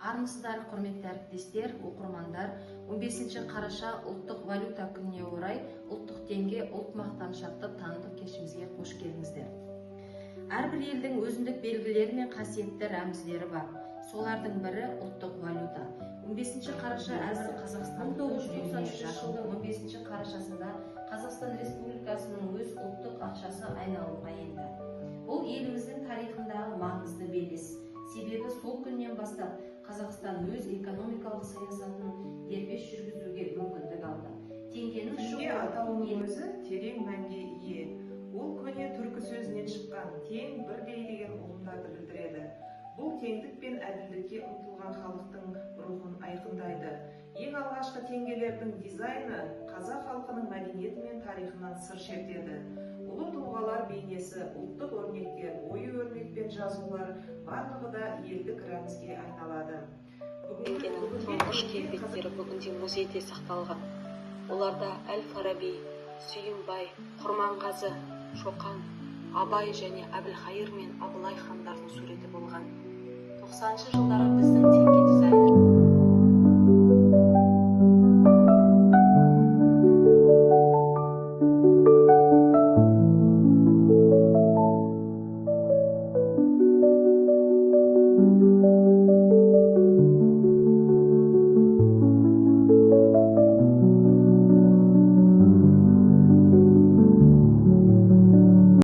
Армысыздар, құрметті әріптестер, оқырмандар. 15 қараша ұлттық валюта күніне орай ұлттық теңге ұлт мақтаныш атты танымдық кешімізге қош келдіңіздер. Әрбір елдің өзіндік белгілері мен қасиетті рәміздері бар. Солардың бірі ұлттық валюта. 15 қараша әзір Қазақстан 1993 жылдың 15 қарашасында Қазақстан Республикасының өз ұлттық ақшасы айналымға енді. Бұл еліміздің тарихындағы маңызды белес. Себебі сол күннен бастап Қазақстан өз экономикалық саясатын дербес жүргізуге мүмкіндік алды. Теңге атауының өзі терең мәнге ие. Ол көне түркі сөзінен шыққан тең бірдей деген ұғымдарды білдіреді. Бұл теңдік пен әділдікке ұмтылған халықтың рухын айқындайды. Ең алғашқы теңгелердің дизайны қазақ халқының мәдениеті мен тарихынан сыр шертеді. Ұлы тұлғалар бейнесі, ұлттық өрнектер, ою-өрнек пен жазулар барлығы да елдік рәмізге айналады. Тұңғыш келбеттері бүгінде музейде сақталған. Оларда Әл-Фараби, Сүйінбай, Құрманғазы, Шоқан, Абай және Әбілхайыр мен Абылай хандардың суреті болған. 90-шы жылдары біздің